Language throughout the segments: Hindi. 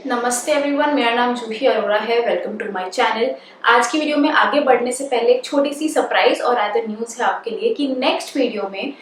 नमस्ते एवरीवन, मेरा नाम जूही अरोड़ा है। Welcome to my channel. आज की वीडियो में आगे बढ़ने से पहले एक छोटी सी सरप्राइज और अदर न्यूज़ है आपके लिए कि नेक्स्ट वीडियो में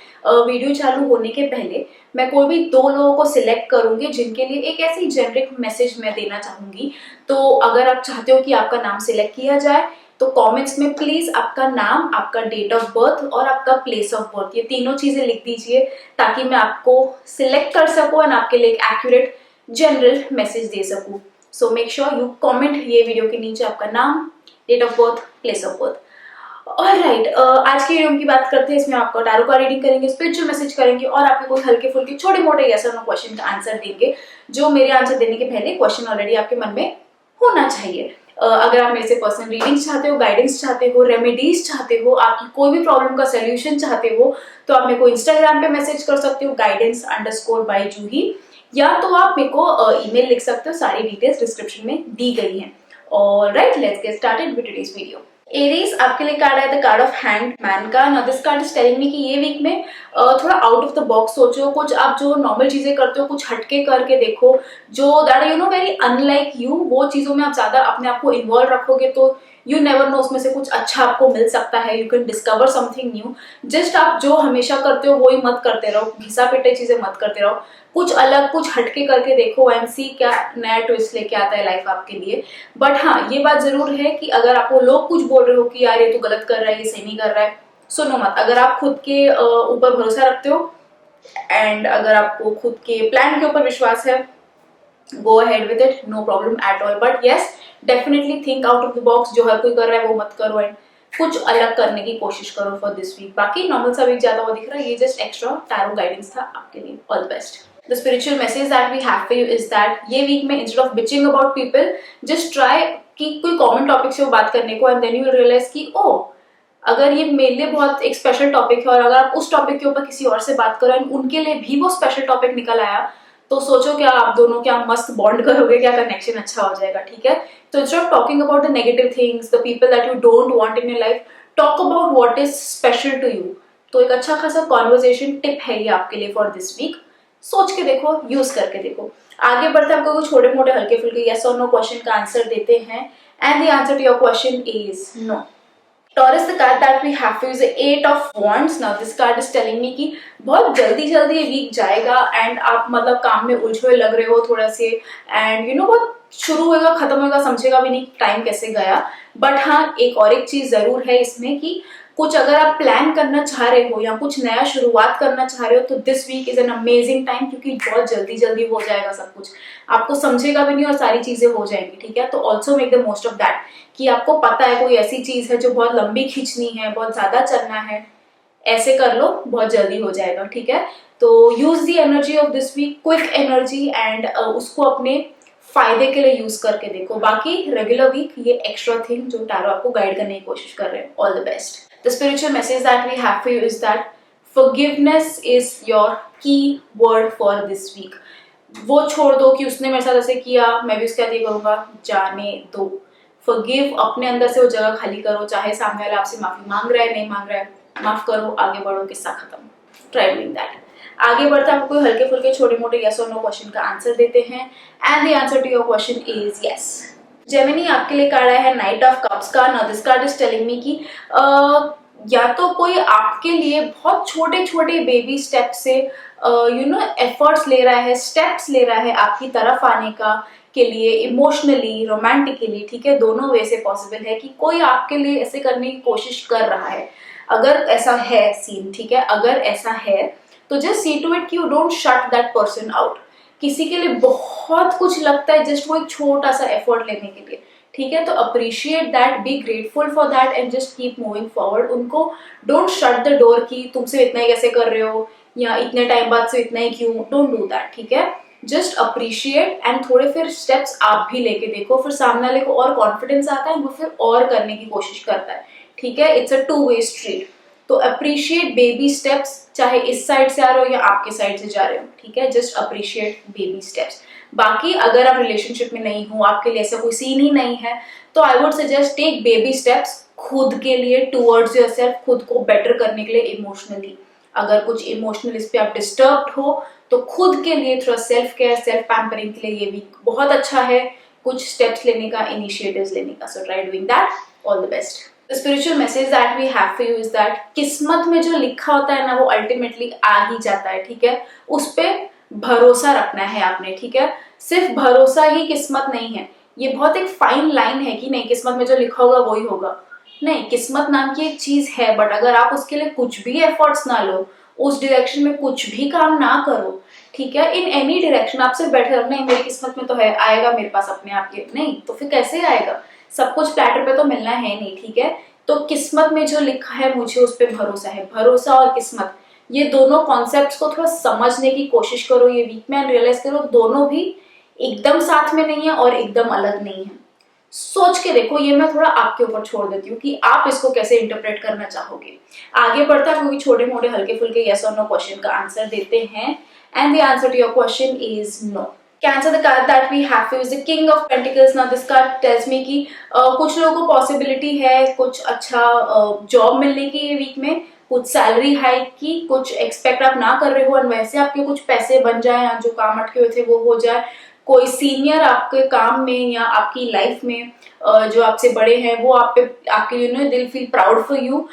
वीडियो चालू होने के पहले मैं कोई भी 2 लोगों को सिलेक्ट करूंगी जिनके लिए एक ऐसी जेनरिक मैसेज मैं देना चाहूंगी। तो अगर आप चाहते हो कि आपका नाम सिलेक्ट किया जाए तो कमेंट्स में प्लीज आपका नाम, आपका डेट ऑफ बर्थ और आपका प्लेस ऑफ बर्थ, ये तीनों चीजें लिख दीजिए ताकि मैं आपको सिलेक्ट कर सकूं और आपके लिए एक एक्यूरेट जनरल मैसेज दे सकूं। So make sure you comment ये वीडियो के नीचे आपका नाम, date of birth, place of birth. Alright, आज की वीडियो की बात करते हैं। इसमें आपका टैरो का रीडिंग करेंगे, स्पिरिचुअल मैसेज करेंगे और आपके कोई हल्के फुल्के छोटे मोटे यस और नो क्वेश्चन का आंसर देंगे जो मेरे आंसर देने के पहले क्वेश्चन ऑलरेडी आपके मन में होना चाहिए। अगर आप मेरे से पर्सनल रीडिंग्स चाहते हो, गाइडेंस चाहते हो, रेमेडीज चाहते हो, आपकी कोई भी प्रॉब्लम का सोल्यूशन चाहते हो तो आप मेरे को इंस्टाग्राम पे मैसेज कर सकते हो guidance_by_juhi, या तो आप मेरे को ईमेल लिख सकते हो। सारी डिटेल्स डिस्क्रिप्शन में दी गई हैं। Alright, let's get started with today's video. Aries, आपके लिए कार्ड है the card of hand man का। Now this card is telling me कि ये वीक में थोड़ा आउट ऑफ द बॉक्स सोचो, कुछ आप जो नॉर्मल चीजें करते हो कुछ हटके करके देखो, जो that you know very unlike you, वो चीजों में आप ज्यादा अपने आप को इन्वॉल्व रखोगे तो यू नेवर नो, उसमें से कुछ अच्छा आपको मिल सकता है। You can discover something new. Just आप जो हमेशा करते हो वही मत करते रहो, घिसा पिटे चीजें मत करते रहो, कुछ अलग कुछ हटके करके देखो एंड सी क्या नया ट्विस्ट लेके आता है लाइफ आपके लिए। बट हाँ, ये बात जरूर है कि अगर आपको लोग कुछ बोल रहे हो कि यार ये तो गलत कर रहा है, ये सही नहीं कर रहा है, सुनो मत। अगर आप खुद के ऊपर भरोसा रखते हो एंड अगर आपको खुद के प्लान के ऊपर विश्वास है, go ahead with it, no problem at all. But yes, definitely think out of the box. जो हर कोई कर रहा है वो मत करो एंड कुछ अलग करने की कोशिश करो फॉर दिस वीक। बाकी नॉर्मल सा वीक ज्यादा हुआ दिख रहा है, ये जस्ट एक्स्ट्रा टैरो गाइडेंस था आपके लिए। All the best. The spiritual message that we have for you is that ये वीक में instead of bitching about people, just try कि कोई कॉमन टॉपिक से वो बात करने को and then you will realize कि ओ, अगर ये मेरे लिए बहुत एक स्पेशल टॉपिक है और अगर आप उस टॉपिक के ऊपर किसी और से बात करो एंड उनके लिए भी वो स्पेशल टॉपिक निकल आया तो सोचो क्या आप दोनों क्या मस्त बॉन्ड करोगे, क्या कनेक्शन अच्छा हो जाएगा। ठीक है, तो instead of talking about the negative things, the people that you don't want in your life, talk about what is special to you. तो एक अच्छा खासा कॉन्वर्सेशन टिप है ये आपके लिए फॉर दिस वीक। सोच के देखो, यूज करके देखो। आगे बढ़ते आपको कुछ छोटे मोटे हल्के फुल्के यस और नो क्वेश्चन का आंसर देते हैं and the answer to your question is no. Taurus, the card that we have is the 8 of Wands. Now this card is telling me कि बहुत जल्दी जल्दी ये वीक जाएगा एंड आप मतलब काम में उलझे हुए लग रहे हो थोड़ा से एंड यू नो बहुत शुरू होएगा खत्म होएगा, समझेगा भी नहीं टाइम कैसे गया। बट हाँ, एक चीज जरूर है इसमें कि कुछ अगर आप प्लान करना चाह रहे हो या कुछ नया शुरुआत करना चाह रहे हो तो this week is an amazing time, क्योंकि बहुत जल्दी जल्दी हो जाएगा सब कुछ, आपको समझेगा भी नहीं और सारी चीजें हो जाएंगी। ठीक है, तो also make the most of that कि आपको पता है कोई ऐसी चीज है जो बहुत लंबी खींचनी है, बहुत ज्यादा चलना है, ऐसे कर लो, बहुत जल्दी हो जाएगा। ठीक है, तो use the energy of this week, quick energy, and उसको अपने फायदे के लिए यूज करके देखो। बाकी रेगुलर वीक ये एक्स्ट्रा थिंग जो टैरो आपको गाइड करने की कोशिश कर रहे हैं। All the best. The spiritual message that we have for you is that forgiveness is your key word for this week. वो छोड़ दो कि उसने मेरे साथ ऐसे किया मैं भी उसके साथ ये करूंगा, जाने दो। फॉरगिव, अपने अंदर से वो जगह खाली करो, चाहे सामने वाला आपसे माफी मांग रहा है नहीं मांग रहा है, माफ करो, आगे बढ़ो, किस्सा खत्म। Try doing that. आगे बढ़ते हैं, आपको हल्के फुल्के छोटे मोटे यस और नो क्वेश्चन का आंसर देते हैं and the answer to your question is yes. Gemini, आपके लिए कार्ड आया है नाइट ऑफ कप्स का। Now this card is telling me कि या तो कोई आपके लिए बहुत छोटे छोटे बेबी स्टेप से यू नो एफर्ट्स ले रहा है, स्टेप्स ले रहा है आपकी तरफ आने का के लिए, इमोशनली, रोमांटिकली। ठीक है, दोनों वे से पॉसिबल है कि कोई आपके लिए ऐसे करने की कोशिश कर रहा है। अगर ऐसा है सीन, ठीक है, अगर ऐसा है तो जस्ट सी टू इट कि you don't shut that person out. किसी के लिए बहुत कुछ लगता है जस्ट वो एक छोटा सा एफर्ट लेने के लिए। ठीक है, तो appreciate that, be grateful for that and just keep moving forward. उनको डोंट शट द डोर कि तुमसे इतना ही कैसे कर रहे हो या इतने टाइम बाद से इतना ही क्यों, डोंट डू दैट। ठीक है, जस्ट अप्रिशिएट एंड थोड़े फिर स्टेप्स आप भी लेके देखो, फिर सामने वाले को और कॉन्फिडेंस आता है, वो फिर और करने की कोशिश करता है। ठीक है, इट्स अ 2-way स्ट्रीट। तो अप्रिशिएट बेबी स्टेप्स, चाहे इस साइड से आ रहे हो या आपके साइड से जा रहे हो। ठीक है, जस्ट अप्रिशिएट बेबी स्टेप्स। बाकी अगर आप रिलेशनशिप में नहीं हो, आपके लिए ऐसा कोई सीन ही नहीं है, तो I would suggest take baby steps खुद के लिए, टुवर्ड्स योरसेल्फ, खुद को बेटर करने के लिए इमोशनली। अगर कुछ इमोशनल इस पे आप डिस्टर्ब्ड हो तो खुद के लिए थोड़ा सेल्फ केयर, सेल्फ पैम्परिंग के लिए ये वीक बहुत अच्छा है, कुछ स्टेप्स लेने का, इनिशिएटिव्स लेने का. So try doing that. All the best. The spiritual message that we have for you is that किस्मत में जो लिखा होता है ना वो अल्टीमेटली आ ही जाता है. ठीक है, उस पे भरोसा रखना है आपने. ठीक है, सिर्फ भरोसा ही किस्मत नहीं है. ये बहुत एक फाइन लाइन है कि नहीं किस्मत में जो लिखा होगा वही होगा. नहीं, किस्मत नाम की एक चीज है, बट अगर आप उसके लिए कुछ भी एफर्ट्स ना लो, उस डायरेक्शन में कुछ भी काम ना करो, ठीक है, इन एनी डायरेक्शन, आप सिर्फ बैठे रहो नहीं मेरी किस्मत में तो है, आएगा मेरे पास अपने आप के, नहीं तो फिर कैसे आएगा. सब कुछ प्लेटर पे तो मिलना है नहीं. ठीक है, तो किस्मत में जो लिखा है मुझे उस पर भरोसा है. भरोसा और किस्मत, ये दोनों कॉन्सेप्ट्स को थोड़ा समझने की कोशिश करो ये वीक में, एंड रियलाइज करो दोनों भी एकदम साथ में नहीं है और एकदम अलग नहीं है. सोच के देखो. ये मैं थोड़ा आपके ऊपर छोड़ देती हूँ कि आप इसको कैसे इंटरप्रेट करना चाहोगे. आगे बढ़ता है क्योंकि छोटे मोटे हल्के फुल्के यस और नो क्वेश्चन का आंसर देते हैं. And the answer to your question is no. Cancer, the card that we have is the King of Pentacles. Now this card tells me कि कुछ लोगों को पॉसिबिलिटी है कुछ अच्छा जॉब मिलने की ये वीक में, कुछ सैलरी हाइक की, कुछ एक्सपेक्ट आप ना कर रहे हो और वैसे आपके कुछ पैसे बन जाए या जो काम अटके हुए थे वो हो जाए. कोई सीनियर आपके काम में या आपकी लाइफ में जो आपसे बड़े हैं वो आप पे आपके दिल फील प्राउड फॉर यू,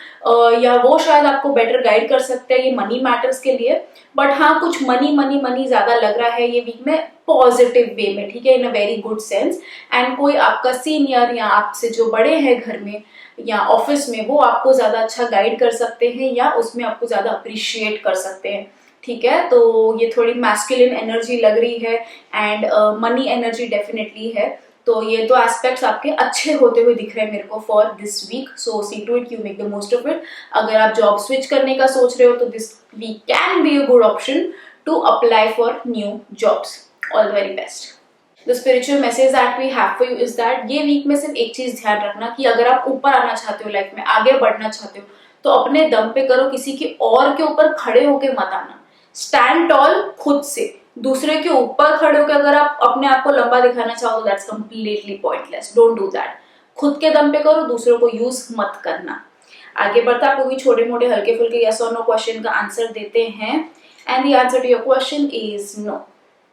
या वो शायद आपको बेटर गाइड कर सकते हैं ये मनी मैटर्स के लिए. बट हाँ, कुछ मनी मनी मनी ज्यादा लग रहा है ये वीक में पॉजिटिव वे में. ठीक है, in a very good sense. And कोई आपका सीनियर या आपसे जो बड़े हैं घर में या ऑफिस में वो आपको ज्यादा अच्छा गाइड कर सकते हैं या उसमें आपको ज्यादा अप्रिशिएट कर सकते हैं. ठीक है, तो ये थोड़ी मैस्कुलिन एनर्जी लग रही है एंड मनी एनर्जी डेफिनेटली है. तो ये दो एस्पेक्ट्स आपके अच्छे होते हुए दिख रहे हैं मेरे को for this week. So see to it, you make the most of it. अगर आप जॉब स्विच करने का सोच रहे हो तो this week can be a good option to apply for new jobs. All the very best. The spiritual message that we have for you is that ये वीक में सिर्फ एक चीज ध्यान रखना कि अगर आप ऊपर आना चाहते हो लाइफ में, आगे बढ़ना चाहते हो, तो अपने दम पे करो, किसी के और के ऊपर खड़े होके मत आना. स्टैंड टॉल खुद से. दूसरे के ऊपर खड़े होकर अगर आप अपने आप को लंबा दिखाना चाहो तो that's completely pointless. Don't do that. खुद के दम पे करो, दूसरों को यूज मत करना. आगे बढ़ता आपको भी छोटे मोटे हल्के फुल्के यस और नो क्वेश्चन का आंसर देते हैं. And the answer to your question is no.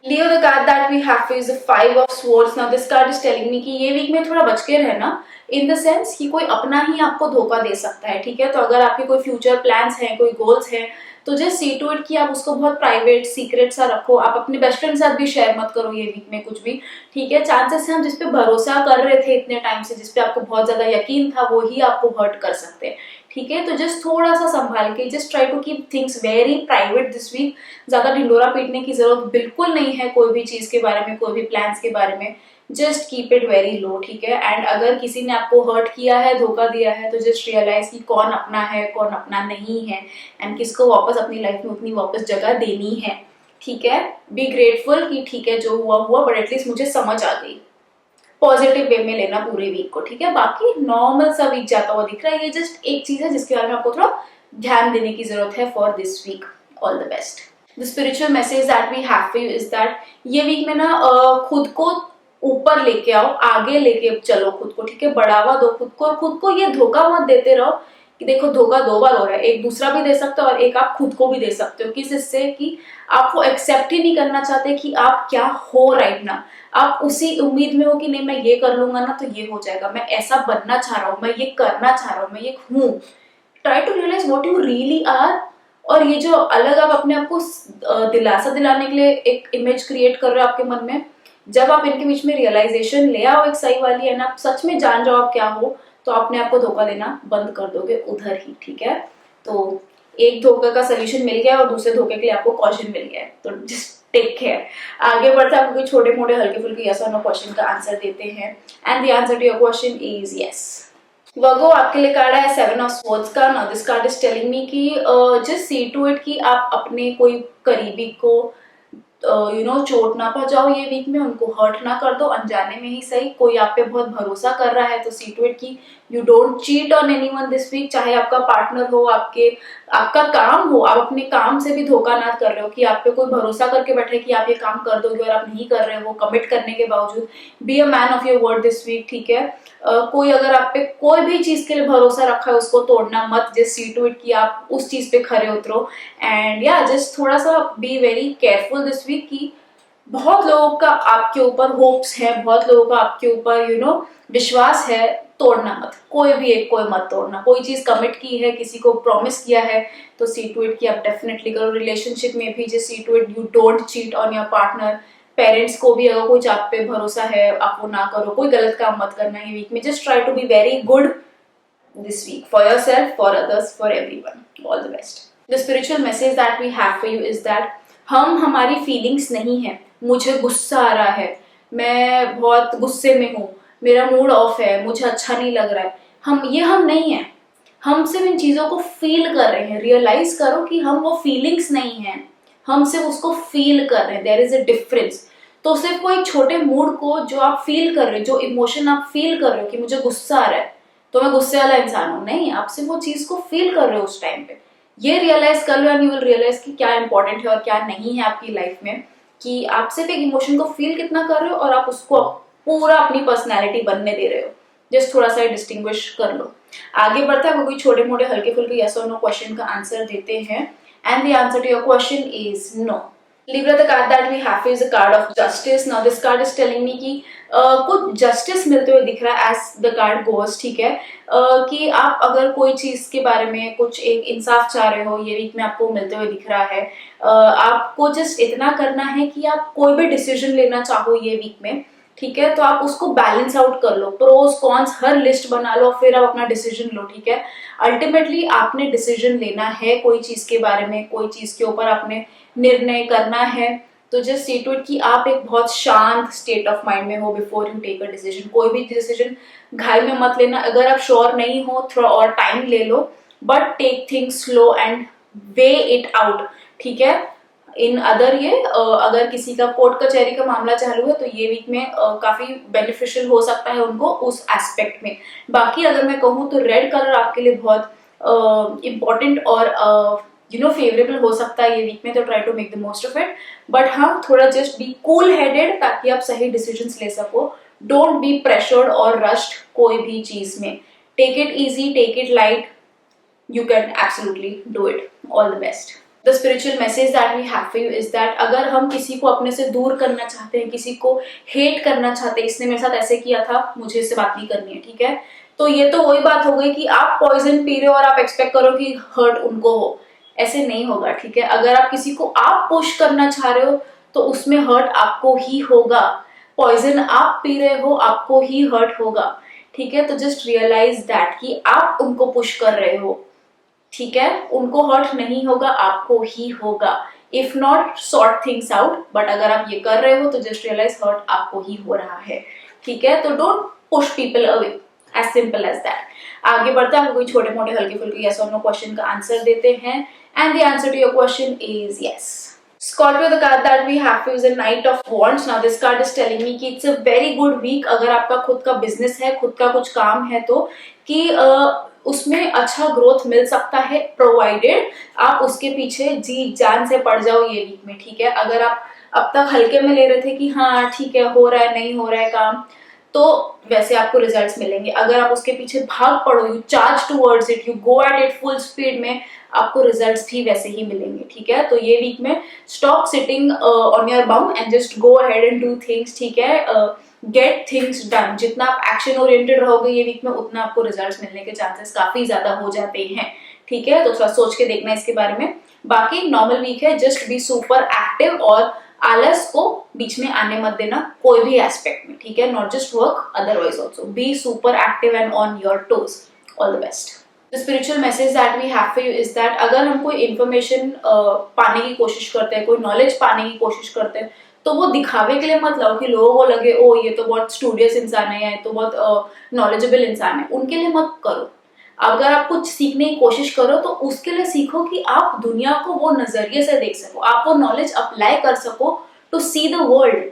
Leo, the card that we have is the Five of Swords. Now this card is telling me कि ये वीक में थोड़ा बच के रहना, इन द सेंस कि कोई अपना ही आपको धोखा दे सकता है. ठीक है, तो अगर आपके कोई फ्यूचर प्लान्स हैं, कोई गोल्स हैं, तो जस्ट सी टू इट कि आप उसको बहुत प्राइवेट सीक्रेट सा रखो. आप अपने बेस्ट फ्रेंड के साथ भी शेयर मत करो ये वीक में कुछ भी. ठीक है, चांसेस है हम जिसपे भरोसा कर रहे थे इतने टाइम से, जिसपे आपको बहुत ज्यादा यकीन था, वो ही आपको हर्ट कर सकते हैं. ठीक है, तो जस्ट थोड़ा सा संभाल के, just try to keep things very private this week. ज्यादा ढिंडोरा पीटने की जरूरत बिल्कुल नहीं है कोई भी चीज के बारे में, कोई भी प्लान्स के बारे में. Just keep it very low. ठीक है, एंड अगर किसी ने आपको हर्ट किया है, धोखा दिया है, तो जस्ट रियलाइज कि कौन अपना है कौन अपना नहीं है, एंड किसको वापस अपनी लाइफ में उतनी वापस जगह देनी है. ठीक है, बी ग्रेटफुल कि ठीक है जो हुआ हुआ, बट एटलीस्ट मुझे समझ आ गई. पॉजिटिव वे में लेना पूरे वीक को. ठीक है, बाकी नॉर्मल सा वीक जाता हुआ दिख रहा है. ये जस्ट एक चीज है जिसके बारे में आपको थोड़ा ध्यान देने की जरूरत है for this week. All the best. The spiritual message that we have for you is that ये वीक में ना खुद को ऊपर लेके आओ, आगे लेके चलो खुद को. ठीक है, बढ़ावा दो खुद को, और खुद को ये धोखा मत देते रहो कि देखो धोखा दो बार हो रहा है. एक दूसरा भी दे सकते हो और एक आप खुद को भी दे सकते हो. किस इससे कि आप वो एक्सेप्ट ही नहीं करना चाहते कि आप क्या हो राइट ना. आप उसी उम्मीद में हो कि नहीं मैं ये कर लूंगा ना तो ये हो जाएगा, मैं ऐसा बनना चाह रहा हूँ, मैं ये करना चाह रहा हूँ, मैं ये हूँ. Try to realise what you really are. और ये जो अलग आप अपने आप को दिलासा दिलाने के लिए एक इमेज क्रिएट कर रहे हो आपके मन में, जब आप इनके बीच में रियलाइजेशन ले आओ एक सही वाली है ना, आप सच में जान जाओ आप क्या हो, तो अपने आप को धोखा देना बंद कर दोगे उधर ही. ठीक है, तो एक धोखे का सोल्यूशन मिल गया और दूसरे धोखे के लिए आपको कॉशन मिल गया है. तो जस्ट टेक केयर. आगे बढ़ते हैं आपको छोटे मोटे हल्के फुल्के यस और नो क्वेश्चन का आंसर देते हैं. And the answer to your question is yes. Virgo, आपके लिए कार्ड है सेवन ऑफ स्वॉर्ड्स का. Now this card is telling me कि जस्ट सी टू इट कि आप अपने कोई करीबी को चोट ना पहुंचाओ ये वीक में, उनको हर्ट ना कर दो अनजाने में ही सही। कोई आप पे बहुत भरोसा कर रहा है तो सी टू इट की you don't cheat on anyone this week, चाहे आपका पार्टनर हो, आपका काम हो, आप अपने काम से भी धोखा ना कर रहे हो कि आप पे कोई भरोसा करके बैठे कि आप ये काम कर दोगे और आप नहीं कर रहे हो कमिट करने के बावजूद। Be a man of your word this week, ठीक है। कोई अगर आप पे कोई भी चीज के लिए भरोसा रखा है उसको तोड़ना मत, जस्ट सी टू इट कि आप उस चीज पे खरे उतरो। एंड या जस्ट थोड़ा सा be very careful this week कि बहुत लोगों का आपके ऊपर होप्स है, बहुत लोगों का आपके ऊपर विश्वास है, तोड़ना मत, कोई भी एक कोई मत तोड़ना। कोई चीज कमिट की है, किसी को प्रॉमिस किया है तो सी टू इट की आप डेफिनेटली करो। रिलेशनशिप में भी just see to it you don't cheat on your partner. Parents को भी अगर कुछ आप पे भरोसा है आप वो ना करो, कोई गलत काम मत करना ये वीक में। Just try to be very good this week for yourself, for others, for everyone. All the best. The spiritual message that we have for you is that हम हमारी फीलिंग्स नहीं है। मुझे गुस्सा आ रहा है, मैं बहुत गुस्से में हूँ, मेरा मूड ऑफ है, मुझे अच्छा नहीं लग रहा है, हम नहीं है। हम सिर्फ इन चीजों को फील कर रहे हैं। रियलाइज करो कि हम वो फीलिंग्स नहीं है, हम सिर्फ उसको फील कर रहे हैं। There is a difference. तो सिर्फ वो एक छोटे मूड को जो आप फील कर रहे हो, जो इमोशन आप फील कर रहे हो कि मुझे गुस्सा आ रहा है तो मैं गुस्से वाला इंसान हूं, नहीं, आप सिर्फ वो चीज को फील कर रहे हो उस टाइम पे। ये रियलाइज कर लो एंड यू विल रियलाइज कि क्या इंपॉर्टेंट है और क्या नहीं है आपकी लाइफ में, कि आप सिर्फ एक इमोशन को फील कितना कर रहे हो और आप उसको पूरा अपनी पर्सनैलिटी बनने दे रहे हो। जस्ट थोड़ा सा डिस्टिंग्विश कर लो। आगे बढ़ता है, कोई छोटे मोटे हल्के फुल्के यस और नो क्वेश्चन का आंसर देते हैं। And the answer to your question is no. Libra, the card that we have is a card of justice. Now this card is telling me कि कुछ जस्टिस मिलते हुए दिख रहा है एज द कार्ड गोज, ठीक है। कि आप अगर कोई चीज के बारे में कुछ एक इंसाफ चाह रहे हो ये वीक में आपको मिलते हुए दिख रहा है। आपको जस्ट इतना करना है कि आप कोई भी डिसीजन लेना चाहो ये वीक में, ठीक है, तो आप उसको बैलेंस आउट कर लो, प्रोस कॉन्स हर लिस्ट बना लो, फिर आप अपना डिसीजन लो, ठीक है। अल्टीमेटली आपने डिसीजन लेना है कोई चीज के बारे में, कोई चीज के ऊपर आपने निर्णय करना है, तो जस्ट सी टू इट कि आप एक बहुत शांत स्टेट ऑफ माइंड में हो before you take a decision. कोई भी डिसीजन घाई में मत लेना। अगर आप श्योर नहीं हो थोड़ा और टाइम ले लो, but take things slow and weigh it out, ठीक है। इन अदर ये अगर किसी का कोर्ट कचहरी का मामला चालू है तो ये वीक में काफी बेनिफिशियल हो सकता है उनको उस एस्पेक्ट में। बाकी अगर मैं कहूँ तो रेड कलर आपके लिए बहुत इम्पोर्टेंट और फेवरेबल हो सकता है ये वीक में, तो try to make the most of it. But हाँ, थोड़ा जस्ट बी कूल हेडेड ताकि आप सही डिसीजंस ले सको। डोंट बी प्रेशर्ड और रश्ड कोई भी चीज में। Take it easy, take it light, you can absolutely do it. All the best. The spiritual message that we have for you is that अगर हम किसी को अपने से दूर करना चाहते हैं, किसी को हेट करना चाहते हैं, इसने मेरे साथ ऐसे किया था, मुझे इससे बात नहीं करनी है, ठीक है, तो ये तो वही बात हो गई कि आप पॉइजन पी रहे हो और आप एक्सपेक्ट करो कि हर्ट उनको हो। ऐसे नहीं होगा, ठीक है। अगर आप किसी को आप पुश करना चाह रहे हो तो उसमें हर्ट आपको ही होगा। पॉइजन आप पी रहे हो, आपको ही हर्ट होगा, ठीक है। तो जस्ट रियलाइज दैट कि आप उनको पुश कर रहे हो, ठीक है, उनको हर्ट नहीं होगा, आपको ही होगा। If not sort things out, but अगर आप ये कर रहे हो तो जस्ट रियलाइज हर्ट आपको ही हो रहा है, ठीक है। तो don't push people away, as simple as that. आगे बढ़ते हैं, कोई छोटे मोटे हल्के फुल्के यस और नो क्वेश्चन का आंसर देते हैं। And the answer to your question is yes. Scorpio, the card that we have is a Knight of Wands. Now this card is telling me कि it's a very good week अगर आपका खुद का बिजनेस है, खुद का कुछ काम है तो, कि उसमें अच्छा ग्रोथ मिल सकता है, प्रोवाइडेड आप उसके पीछे जी जान से पड़ जाओ ये वीक में, ठीक है। अगर आप अब तक हल्के में ले रहे थे कि हाँ ठीक है हो रहा है नहीं हो रहा है काम, तो वैसे आपको रिजल्ट्स मिलेंगे। अगर आप उसके पीछे भाग पड़ो, you charge towards it, you go at it full speed में, आपको रिजल्ट्स भी वैसे ही मिलेंगे, ठीक है। तो ये वीक में stop sitting on your bomb and just go ahead and do things, ठीक है। Get things done. जितना आप एक्शन ओरिएंटेड रहोगे ये वीक में उतना आपको रिजल्ट्स मिलने के चांसेस काफी ज्यादा हो जाते हैं, ठीक है। तो थोड़ा सोच के देखना इसके बारे में। बाकी नॉर्मल वीक है, जस्ट बी सुपर एक्टिव और आलस को बीच में आने मत देना कोई भी एस्पेक्ट में, ठीक है। Not just work, otherwise also be super active and on your toes. All the best. The spiritual message that we have for you is that अगर हम कोई इन्फॉर्मेशन पाने की कोशिश करते हैं, कोई नॉलेज पाने की कोशिश करते हैं, तो वो दिखावे के लिए मत लाओ कि लोगों को लगे ओ ये तो बहुत स्टूडियस इंसान है या ये तो बहुत नॉलेजेबल इंसान है, उनके लिए मत करो। अगर आप कुछ सीखने की कोशिश करो तो उसके लिए सीखो कि आप दुनिया को वो नजरिए से देख सको, आप वो नॉलेज अप्लाई कर सको टू सी द वर्ल्ड।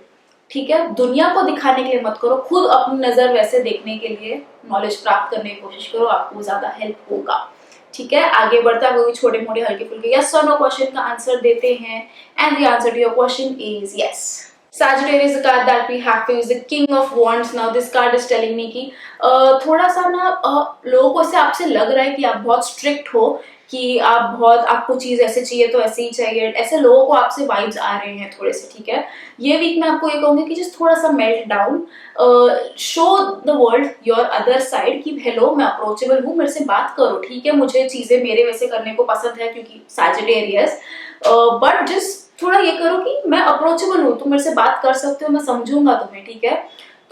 ठीक है, दुनिया को दिखाने के लिए मत करो, खुद अपनी नजर वैसे देखने के लिए नॉलेज प्राप्त करने की कोशिश करो, आपको ज्यादा हेल्प होगा। ठीक है, आगे बढ़ता है, छोटे मोटे हल्के फुल्के यस और नो क्वेश्चन का आंसर देते हैं and the answer to your question is yes. Sagittarius, the card that we have to is the King of Wands. Now this card is telling me कि थोड़ा सा ना लोगों को से आपसे लग रहा है कि आप बहुत स्ट्रिक्ट हो, कि आप बहुत, आपको चीज ऐसे चाहिए तो ऐसे ही चाहिए, ऐसे लोगों को आपसे वाइब्स आ रहे हैं थोड़े से। ठीक है, ये वीक में आपको ये कहूंगी कि जस्ट थोड़ा सा melt down, show the world your other side कि हेलो मैं अप्रोचेबल हूँ, मेरे से बात करो। ठीक है, मुझे चीजें मेरे वैसे करने को पसंद है क्योंकि सैजिटेरियस, बट जस्ट थोड़ा ये करो कि मैं अप्रोचेबल हूँ, तुम मेरे से बात कर सकते हो, मैं समझूंगा तुम्हें। ठीक है,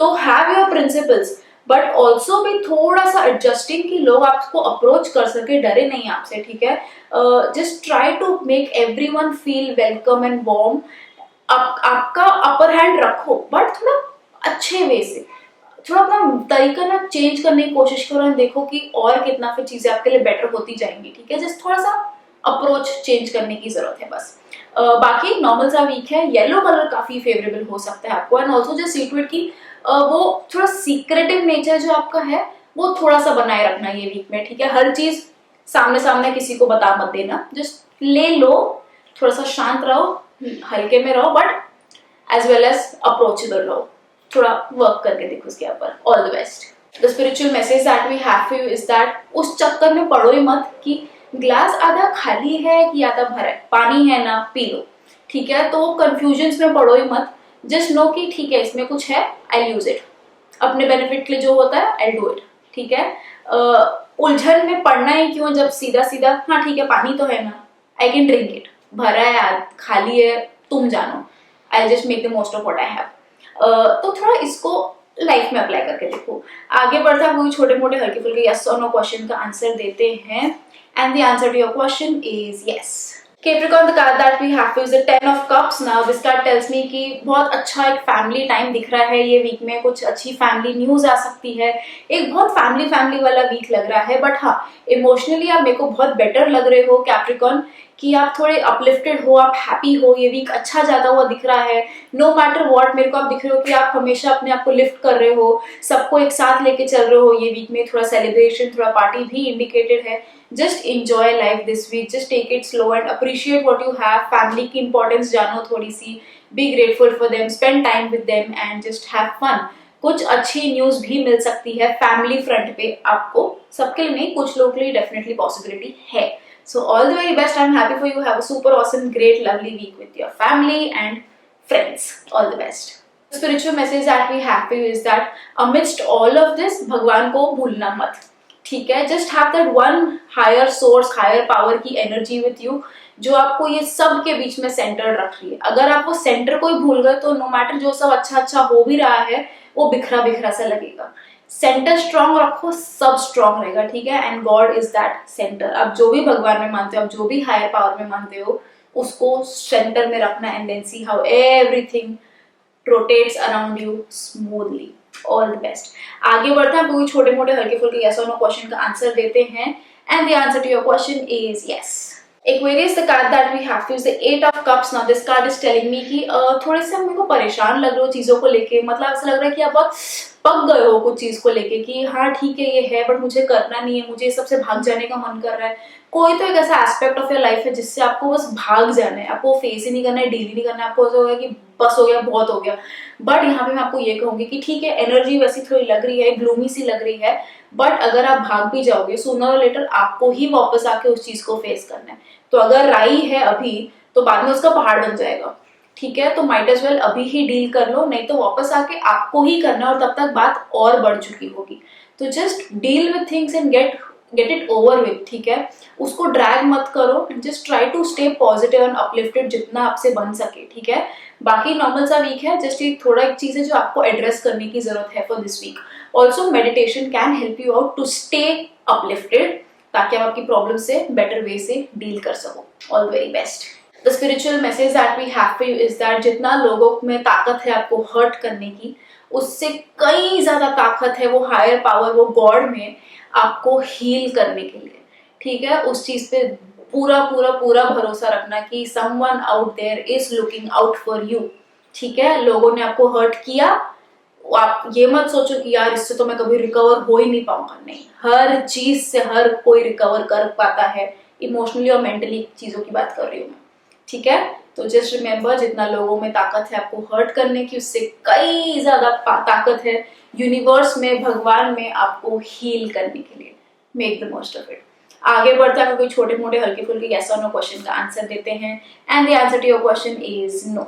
तो have your principles but also भी थोड़ा सा एडजस्टिंग कि लोग आपको अप्रोच कर सके, डरे नहीं आपसे। ठीक है, just try to make everyone feel welcome and warm. आपका अपर हैंड रखो बट थोड़ा अच्छे वे से, थोड़ा अपना तरीका ना चेंज करने की कोशिश करो और देखो कि और कितना फिर चीजें आपके लिए बेटर होती जाएंगी। ठीक है, जस्ट थोड़ा सा अप्रोच चेंज करने की जरूरत है बस। बाकी नॉर्मल सा वीक है, येलो कलर काफी फेवरेबल हो सकता है आपको। एंड ऑल्सो जो सीक्रेट की वो थोड़ा सीक्रेटिव नेचर जो आपका है वो थोड़ा सा बनाए रखना ये वीक में। ठीक है, हर चीज सामने सामने किसी को बता मत देना, जस्ट ले लो, थोड़ा सा शांत रहो, हल्के में रहो, but as well as approachable रहो, थोड़ा वर्क करके देखो उसके ऊपर। All the best. The spiritual message that we have for you is that उस चक्कर में पड़ो ही मत कि ग्लास आधा खाली है कि आधा भरा है, पानी है ना, पी लो। ठीक है, तो कंफ्यूजन में पड़ो ही मत, जस्ट नो कि ठीक है इसमें कुछ है, आई यूज इट, अपने बेनिफिट के लिए जो होता है आई डू इट। ठीक है, उलझन में पड़ना ही क्यों, जब सीधा सीधा हाँ ठीक है पानी तो है ना, आई कैन ड्रिंक इट, भरा है खाली है तुम जानो, I just make the most of what I have. तो थोड़ा इसको लाइफ में अप्लाई करके देखो। आगे बढ़ता है, वो छोटे मोटे हल्के फुल्के यस और नो क्वेश्चन का आंसर देते हैं and the answer to your question is yes. Capricorn, the card that we have is the Ten of Cups. Now this card tells me कि बहुत अच्छा एक फैमिली टाइम दिख रहा है ये वीक में, कुछ अच्छी फैमिली न्यूज आ सकती है, एक बहुत फैमिली वाला वीक लग रहा है। बट हाँ, इमोशनली आप मेरे को बहुत बेटर लग रहे हो कैप्रिकॉर्न, कि आप थोड़े अपलिफ्टेड हो, आप हैप्पी हो, ये वीक अच्छा जाता हुआ दिख रहा है। नो मैटर व्हाट मेरे को आप दिख रहे हो कि आप हमेशा अपने आप को लिफ्ट कर रहे हो, सबको एक साथ लेके चल रहे हो ये वीक में, थोड़ा सेलिब्रेशन थोड़ा पार्टी भी इंडिकेटेड है। Just enjoy life this week, just take it slow and appreciate what you have। Family की इंपॉर्टेंस जानो थोड़ी सी, be grateful for them, spend time with them and just have fun। कुछ अच्छी न्यूज भी मिल सकती है फैमिली फ्रंट पे आपको, सबके लिए नहीं, कुछ लोगों के लिए डेफिनेटली पॉसिबिलिटी है। So all the very best, I'm happy for you, have a super awesome great lovely week with your family and friends, all the best। The spiritual message that we have for you is that amidst all of this भगवान को भूलना मत। ठीक है, just have that one higher source, higher power की एनर्जी विथ यू, जो आपको ये सब के बीच में सेंटर रख रही है। अगर आप वो सेंटर को ही भूल गए तो नो मैटर जो सब अच्छा अच्छा हो भी रहा है वो बिखरा बिखरा सा लगेगा। सेंटर स्ट्रांग रखो, सब स्ट्रांग रहेगा। ठीक है, and God is that centre. आप जो भी भगवान में मानते हो, आप जो भी हायर पावर में मानते हो, उसको सेंटर में रखना and then see how everything rotates around you smoothly. All the best. आगे बढ़ते हैं, कोई छोटे मोटे हल्के फुल्के यस और नो क्वेश्चन का आंसर देते हैं and the answer to your question is yes. Aquarius, the card that we have is the Eight of Cups. Now this card is telling me कि थोड़े से मेरे को परेशान लग रहे हो चीजों को लेके, मतलब ऐसा लग रहा है कि आप बहुत पक गए हो कुछ चीज को लेके कि हाँ ठीक है ये है बट मुझे करना नहीं है, मुझे इस सबसे भाग जाने का मन कर रहा है। कोई तो एक ऐसा एस्पेक्ट ऑफ योर लाइफ है जिससे आपको बस भाग जाना है, आपको फेस ही नहीं करना है, डील ही नहीं करना है, आपको ऐसा होगा कि बस हो गया, बहुत हो गया। बट यहाँ पे मैं आपको ये कहूंगी कि ठीक है, एनर्जी वैसी थोड़ी लग रही है, ग्लूमी सी लग रही है, बट अगर आप भाग भी जाओगे सूनर और लेटर आपको ही वापस आके उस चीज को फेस करना है। तो अगर राई है अभी तो बाद में उसका पहाड़ बन जाएगा। ठीक है, तो माइट एज वेल अभी ही डील कर लो, नहीं तो वापस आके आपको ही करना और तब तक बात और बढ़ चुकी होगी। तो just deal with things and get it over with. ठीक है, उसको ड्रैग मत करो, just try to stay positive and uplifted जितना आपसे बन सके। ठीक है, बाकी नॉर्मल सा वीक है, जस्ट एक थोड़ा एक चीज है जो आपको एड्रेस करने की जरूरत है for this week. Also meditation can help you out to stay uplifted, ताकि आप आपकी प्रॉब्लम से बेटर वे से डील कर सको। All the very best. The spiritual message that we have for you is that जितना लोगों में ताकत है आपको हर्ट करने की, उससे कई ज्यादा ताकत है वो हायर पावर, वो गॉड में आपको हील करने के लिए। ठीक है, उस चीज पे पूरा पूरा पूरा भरोसा रखना कि someone out there is looking out for you. ठीक है, लोगों ने आपको हर्ट किया, आप ये मत सोचो कि यार इससे तो मैं कभी रिकवर हो ही नहीं पाऊंगा। नहीं, हर चीज से हर कोई रिकवर कर पाता है, इमोशनली और मेंटली चीजों की बात कर रही हूँ मैं, ठीक है। तो जस्ट रिमेंबर, जितना लोगों में ताकत है आपको हर्ट करने की, उससे कई ज्यादा ताकत है यूनिवर्स में, भगवान में, आपको हील करने के लिए। Make the most of it. आगे बढ़ते हैं, कोई छोटे मोटे हल्के फुल्के यस और नो क्वेश्चन का आंसर देते हैं। And the answer to your question is no.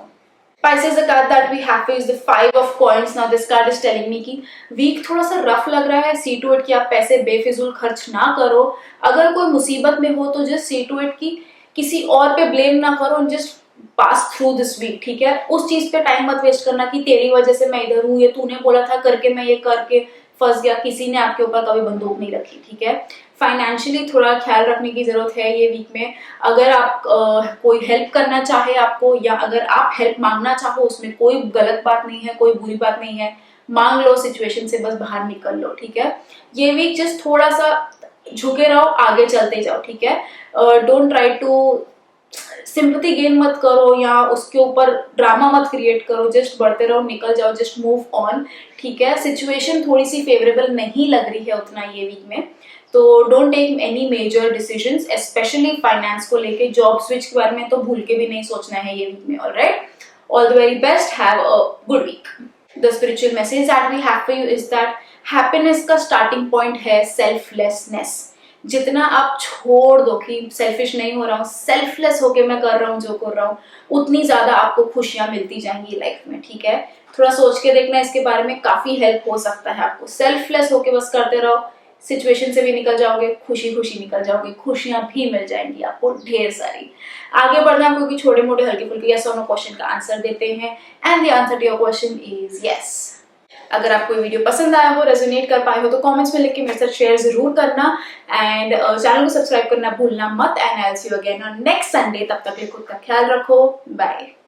Pisces, the card that we have is the 5 of coins. Now this card is telling me कि वीक थोड़ा सा रफ लग रहा है, सी टू इट की आप पैसे बेफिजूल खर्च ना करो। अगर कोई मुसीबत में हो तो जस्ट सी टू इट की किसी और पे ब्लेम ना करो, just pass through this week, ठीक है। उस चीज पे टाइम मत वेस्ट करना कि तेरी वजह से मैं इधर हूँ, ये तूने बोला था करके मैं ये करके फंस गया। किसी ने आपके ऊपर कभी बंदूक नहीं रखी, ठीक है। फाइनेंशियली थोड़ा ख्याल रखने की जरूरत है ये वीक में। अगर आप कोई हेल्प करना चाहे आपको, या अगर आप हेल्प मांगना चाहो, उसमें कोई गलत बात नहीं है, कोई बुरी बात नहीं है। मांग लो, सिचुएशन से बस बाहर निकल लो, ठीक है। ये वीक जस्ट थोड़ा सा झुके रहो, आगे चलते जाओ, ठीक है। Don't try to sympathy gain मत करो, या उसके ऊपर ड्रामा मत क्रिएट करो, जस्ट बढ़ते रहो, निकल जाओ, जस्ट मूव ऑन, ठीक है। सिचुएशन थोड़ी सी फेवरेबल नहीं लग रही है उतना ये वीक में, तो don't take any major decisions, specially finance को लेके। जॉब स्विच के बारे में तो भूल के भी नहीं सोचना है ये वीक में। Alright, all the very best, have a good week. The spiritual message that we have for you is that happiness का स्टार्टिंग पॉइंट है सेल्फलेसनेस। जितना आप छोड़ दो कि सेल्फिश नहीं हो रहा हूँ, सेल्फलेस होके मैं कर रहा हूँ जो कर रहा हूँ, उतनी ज्यादा आपको खुशियां मिलती जाएंगी लाइफ में, ठीक है। थोड़ा सोच के देखना, इसके बारे में काफी हेल्प हो सकता है आपको। सेल्फलेस होके बस करते रहो, सिचुएशन से भी निकल जाओगे, खुशी खुशी निकल जाओगे, खुशियां भी मिल जाएंगी आपको ढेर सारी। आगे बढ़ना है, क्योंकि छोटे मोटे हल्के फुल्के यस और नो क्वेश्चन का आंसर देते हैं। And the answer to your question is yes. अगर आपको वीडियो पसंद आया हो, रेजोनेट कर पाए हो, तो कमेंट्स में लिख के मेरे साथ शेयर जरूर करना। एंड चैनल को सब्सक्राइब करना भूलना मत। And I will see you again on next Sunday. तब तक के लिए खुद का ख्याल रखो। बाय।